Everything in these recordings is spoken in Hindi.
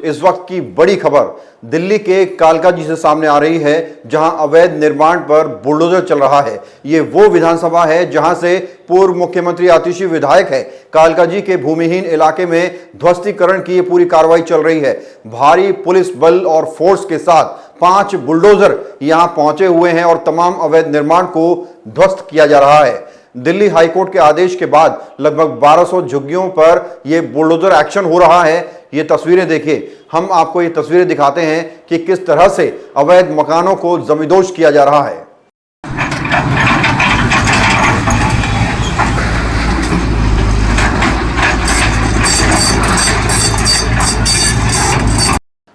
इस वक्त की बड़ी खबर दिल्ली के कालकाजी से सामने आ रही है, जहां अवैध निर्माण पर बुलडोजर चल रहा है। ये वो विधानसभा है जहां से पूर्व मुख्यमंत्री आतिशी विधायक है। कालकाजी के भूमिहीन इलाके में ध्वस्तीकरण की ये पूरी कार्रवाई चल रही है। भारी पुलिस बल और फोर्स के साथ 5 बुलडोजर यहां पहुंचे हुए हैं और तमाम अवैध निर्माण को ध्वस्त किया जा रहा है। दिल्ली हाईकोर्ट के आदेश के बाद लगभग 1200 झुग्गियों पर यह बुलडोजर एक्शन हो रहा है। ये तस्वीरें देखिए, हम आपको ये तस्वीरें दिखाते हैं कि किस तरह से अवैध मकानों को जमींदोज किया जा रहा है।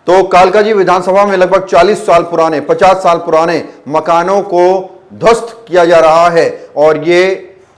तो कालकाजी विधानसभा में लगभग 40 साल पुराने 50 साल पुराने मकानों को ध्वस्त किया जा रहा है और ये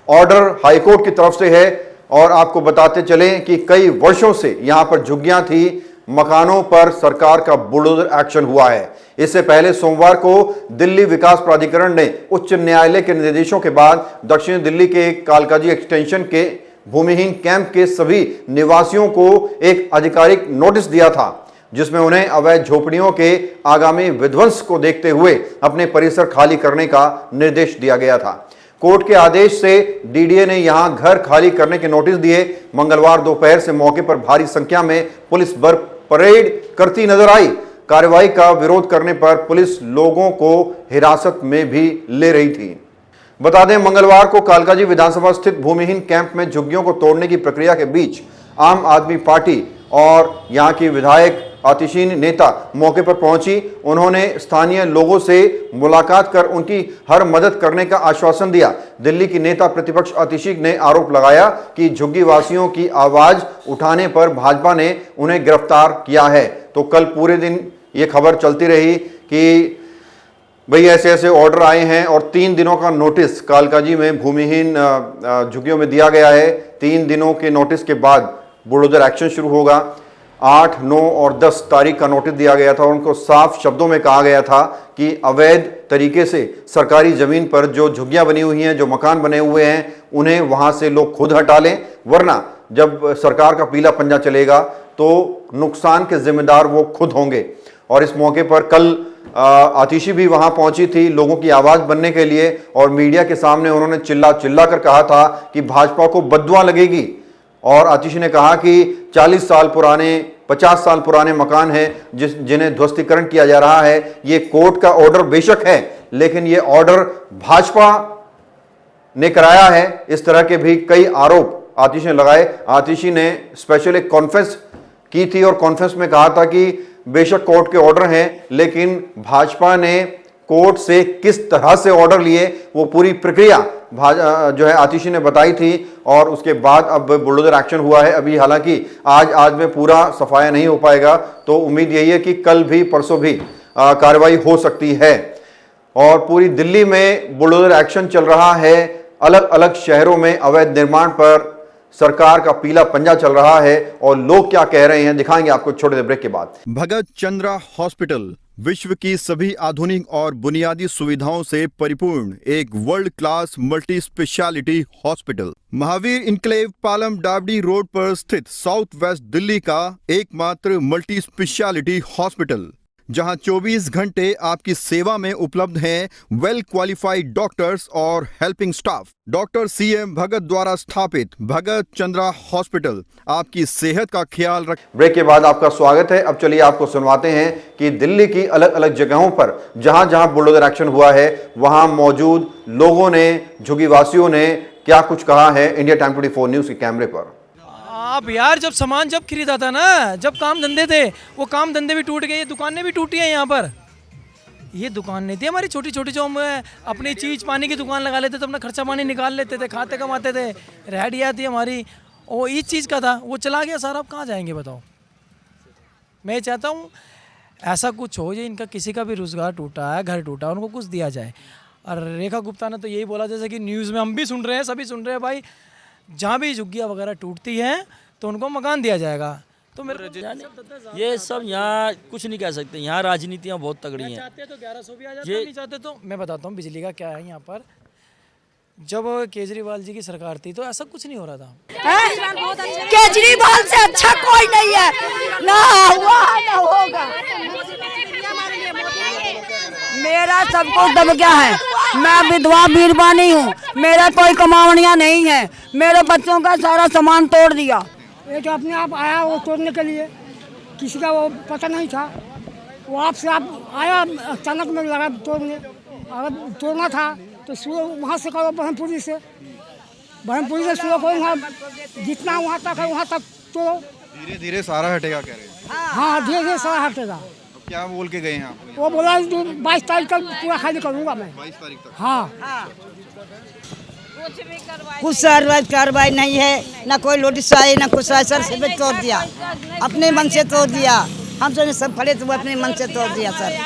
ऑर्डर हाईकोर्ट की तरफ से है। और आपको बताते चलें कि कई वर्षों से यहां पर झुग्गियां थी, मकानों पर सरकार का बुलडोजर एक्शन हुआ है। इससे पहले सोमवार को दिल्ली विकास प्राधिकरण ने उच्च न्यायालय के निर्देशों के बाद दक्षिण दिल्ली के कालकाजी एक्सटेंशन के भूमिहीन कैंप के सभी निवासियों को एक आधिकारिक नोटिस दिया था, जिसमें उन्हें अवैध झोपड़ियों के आगामी विध्वंस को देखते हुए अपने परिसर खाली करने का निर्देश दिया गया था। कोर्ट के आदेश से डीडीए ने यहां घर खाली करने के नोटिस दिए। मंगलवार दोपहर से मौके पर भारी संख्या में पुलिस बल परेड करती नजर आई। कार्रवाई का विरोध करने पर पुलिस लोगों को हिरासत में भी ले रही थी। बता दें, मंगलवार को कालकाजी विधानसभा स्थित भूमिहीन कैंप में झुग्गियों को तोड़ने की प्रक्रिया के बीच आम आदमी पार्टी और यहां की विधायक आतिशीन नेता मौके पर पहुंची। उन्होंने स्थानीय लोगों से मुलाकात कर उनकी हर मदद करने का आश्वासन दिया। दिल्ली की नेता प्रतिपक्ष आतिशी ने आरोप लगाया कि झुग्गी वासियों की आवाज उठाने पर भाजपा ने उन्हें गिरफ्तार किया है। तो कल पूरे दिन ये खबर चलती रही कि भाई ऐसे ऐसे ऑर्डर आए हैं और 3 दिनों का नोटिस कालकाजी में भूमिहीन झुग्गियों में दिया गया है। 3 दिनों के नोटिस के बाद बुलडोजर एक्शन शुरू होगा। 8, 9 और 10 तारीख का नोटिस दिया गया था और उनको साफ शब्दों में कहा गया था कि अवैध तरीके से सरकारी जमीन पर जो झुग्गियां बनी हुई हैं, जो मकान बने हुए हैं, उन्हें वहां से लोग खुद हटा लें, वरना जब सरकार का पीला पंजा चलेगा तो नुकसान के जिम्मेदार वो खुद होंगे। और इस मौके पर कल आतिशी भी वहां पहुंची थी लोगों की आवाज बनने के लिए और मीडिया के सामने उन्होंने चिल्ला चिल्ला कर कहा था कि भाजपा को बद्दुआ लगेगी। और आतिशी ने कहा कि 40 साल पुराने 50 साल पुराने मकान हैं जिन्हें ध्वस्तीकरण किया जा रहा है। ये कोर्ट का ऑर्डर बेशक है, लेकिन ये ऑर्डर भाजपा ने कराया है। इस तरह के भी कई आरोप आतिशी ने लगाए। आतिशी ने स्पेशल एक कॉन्फ्रेंस की थी और कॉन्फ्रेंस में कहा था कि बेशक कोर्ट के ऑर्डर हैं, लेकिन भाजपा ने कोर्ट से किस तरह से ऑर्डर लिए वो पूरी प्रक्रिया जो है आतिशी ने बताई थी। और उसके बाद अब बुलडोजर एक्शन हुआ है। अभी हालांकि आज में पूरा सफाया नहीं हो पाएगा, तो उम्मीद यही है कि कल भी परसों भी कार्रवाई हो सकती है। और पूरी दिल्ली में बुलडोजर एक्शन चल रहा है। अलग अलग शहरों में अवैध निर्माण पर सरकार का पीला पंजा चल रहा है और लोग क्या कह रहे हैं दिखाएंगे आपको छोटे से ब्रेक के बाद। भगत चंद्रा हॉस्पिटल विश्व की सभी आधुनिक और बुनियादी सुविधाओं से परिपूर्ण एक world class multi speciality hospital Mahavir enclave Palam डावडी रोड पर स्थित साउथ वेस्ट दिल्ली का एकमात्र मल्टी स्पेशलिटी हॉस्पिटल, जहां 24 घंटे आपकी सेवा में उपलब्ध हैं वेल क्वालिफाइड डॉक्टर्स और हेल्पिंग स्टाफ। डॉक्टर CM भगत द्वारा स्थापित भगत चंद्रा हॉस्पिटल आपकी सेहत का ख्याल रख। ब्रेक के बाद आपका स्वागत है। अब चलिए आपको सुनवाते हैं कि दिल्ली की अलग अलग जगहों पर जहां जहां बुलडोजर एक्शन हुआ है, वहां मौजूद लोगों ने, झुग्गीवासियों ने क्या कुछ कहा है इंडिया टाइम 24 न्यूज के कैमरे पर। आप यार, जब सामान जब खरीदा था ना, जब काम धंधे थे, वो काम धंधे भी टूट गए, ये दुकानें भी टूटी हैं। यहाँ पर ये दुकान नहीं थी हमारी छोटी छोटी, जो हम अपनी चीज़ पानी की दुकान लगा लेते थे, अपना खर्चा पानी निकाल लेते थे, खाते कमाते थे। रेहड़ियाँ थी हमारी, और इस चीज़ का था, वो चला गया सारा। अब कहाँ जाएंगे बताओ। मैं चाहता हूँ ऐसा कुछ हो, ये इनका किसी का भी रोज़गार टूटा है, घर टूटा, उनको कुछ दिया जाए। और रेखा गुप्ता ने तो यही बोला, जैसे कि न्यूज़ में हम भी सुन रहे हैं, सभी सुन रहे हैं भाई, जहाँ भी झुग्गियाँ वगैरह टूटती हैं तो उनको मकान दिया जाएगा। तो मेरे ये सब यहाँ कुछ नहीं कह सकते। यहाँ राजनीतियाँ बहुत तगड़ी हैं। चाहते तो 1100 भी आ जाता, नहीं चाहते तो मैं बताता हूँ बिजली का क्या है यहाँ पर। जब केजरीवाल जी की सरकार थी तो ऐसा कुछ नहीं हो रहा था। केजरीवाल से अच्छा कोई नहीं है। ना हुआ ना होगा। मेरा सब कुछ दब गया है। मैं विधवा बीरबा नहीं हूँ, मेरा कोई कमावनिया नहीं है। मेरे बच्चों का सारा सामान तोड़ दिया। ये तो अपने आप आया वो तोड़ने के लिए, किसी का वो पता नहीं था। वो आपसे आप आया अचानक में लगा तोड़ने। अगर तोड़ना था तो शुरू वहाँ से करो, ब्रह्मपुरी से शुरू करो। वहाँ जितना वहाँ तक है वहाँ तक तोड़ो। धीरे धीरे सारा हटेगा कह रहे हैं। हाँ धीरे धीरे सारा हटेगा। अब क्या बोल के गए हैं आपको? वो बोला 22 तारीख तक पूरा खाली करूँगा मैं। 22 तारीख तक? हाँ कुछ कार्रवाई नहीं है, ना कोई नोटिस आई ना कुछ आया। सर से तोड़ दिया, अपने मन से तोड़ दिया। हम तो सब खड़े तो वो अपने मन से तोड़ दिया सर।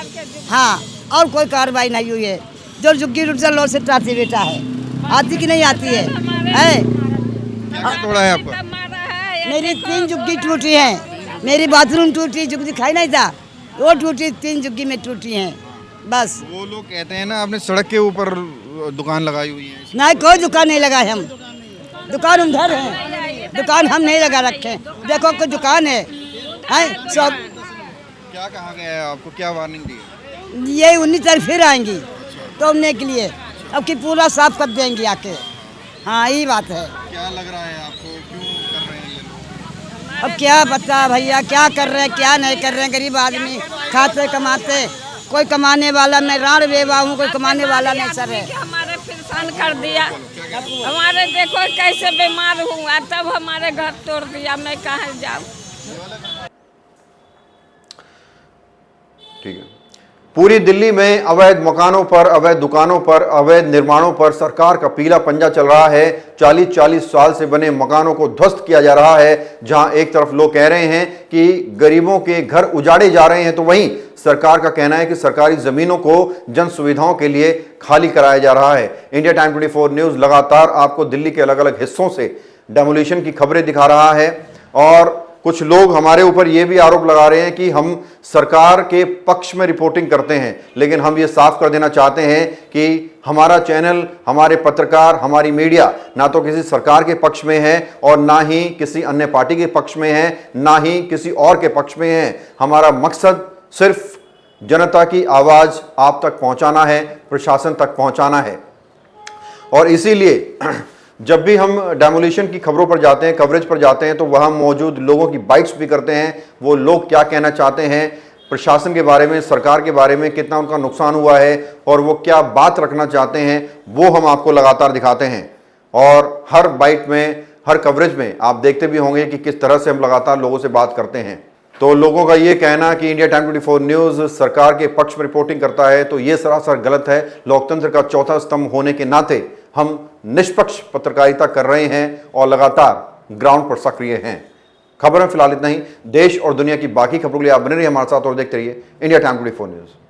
हाँ, और कोई कार्रवाई नहीं हुई है। जो झुग्गी रुटल लो से टाती बेटा है, आती कि नहीं आती है? क्या तोड़ा है आपका? मेरी 3 झुग्गी टूटी हैं। मेरी बाथरूम टूटी, झुग्गी दिखाई नहीं था, वो टूटी, 3 झुग्गी में टूटी हैं बस। वो लोग कहते हैं ना आपने सड़क के ऊपर दुकान लगाई हुई है। नहीं, कोई दुकान नहीं लगाए हम। दुकान उधर है, दुकान हम नहीं लगा रखे। देखो कोई दुकान है सब। क्या कहा गया है आपको, क्या वार्निंग दी है? ये 19 तारीख फिर आएंगी तोड़ने के लिए, अब की पूरा साफ कर देंगी आके। हाँ, यही बात है। क्या लग रहा है आपको, क्यों कर रहे हैं ये लोग? अब क्या बता भैया, क्या कर रहे हैं क्या नहीं कर रहे हैं। गरीब आदमी खाते कमाते, कोई कमाने वाला मैं राण बेवा हूँ, कोई कमाने वाला नहीं सर है। हमारे परेशान कर दिया। हमारे देखो कैसे बीमार हुआ, तब हमारे घर तोड़ दिया। मैं कहाँ जाऊँ? ठीक है। पूरी दिल्ली में अवैध मकानों पर, अवैध दुकानों पर, अवैध निर्माणों पर सरकार का पीला पंजा चल रहा है। 40-40 साल से बने मकानों को ध्वस्त किया जा रहा है। जहां एक तरफ लोग कह रहे हैं कि गरीबों के घर उजाड़े जा रहे हैं, तो वहीं सरकार का कहना है कि सरकारी जमीनों को जन सुविधाओं के लिए खाली कराया जा रहा है। इंडिया टाइम 24 न्यूज लगातार आपको दिल्ली के अलग अलग हिस्सों से डेमोलिशन की खबरें दिखा रहा है। और कुछ लोग हमारे ऊपर यह भी आरोप लगा रहे हैं कि हम सरकार के पक्ष में रिपोर्टिंग करते हैं, लेकिन हम ये साफ कर देना चाहते हैं कि हमारा चैनल, हमारे पत्रकार, हमारी मीडिया ना तो किसी सरकार के पक्ष में है और ना ही किसी अन्य पार्टी के पक्ष में है, ना ही किसी और के पक्ष में है। हमारा मकसद सिर्फ जनता की आवाज आप तक पहुंचाना है, प्रशासन तक पहुंचाना है। और इसीलिए जब भी हम डेमोलिशन की खबरों पर जाते हैं, कवरेज पर जाते हैं, तो वहां मौजूद लोगों की बाइट्स भी करते हैं। वो लोग क्या कहना चाहते हैं प्रशासन के बारे में, सरकार के बारे में, कितना उनका नुकसान हुआ है और वो क्या बात रखना चाहते हैं, वो हम आपको लगातार दिखाते हैं। और हर बाइट में, हर कवरेज में आप देखते भी होंगे कि किस तरह से हम लगातार लोगों से बात करते हैं। तो लोगों का ये कहना कि इंडिया टाइम 24 न्यूज़ सरकार के पक्ष में रिपोर्टिंग करता है, तो ये सरासर गलत है। लोकतंत्र का चौथा स्तंभ होने के नाते हम निष्पक्ष पत्रकारिता कर रहे हैं और लगातार ग्राउंड पर सक्रिय हैं। खबर में फिलहाल इतना ही। देश और दुनिया की बाकी खबरों के लिए आप बने रहिए हमारे साथ और देखते रहिए इंडिया टाइम 24 न्यूज़।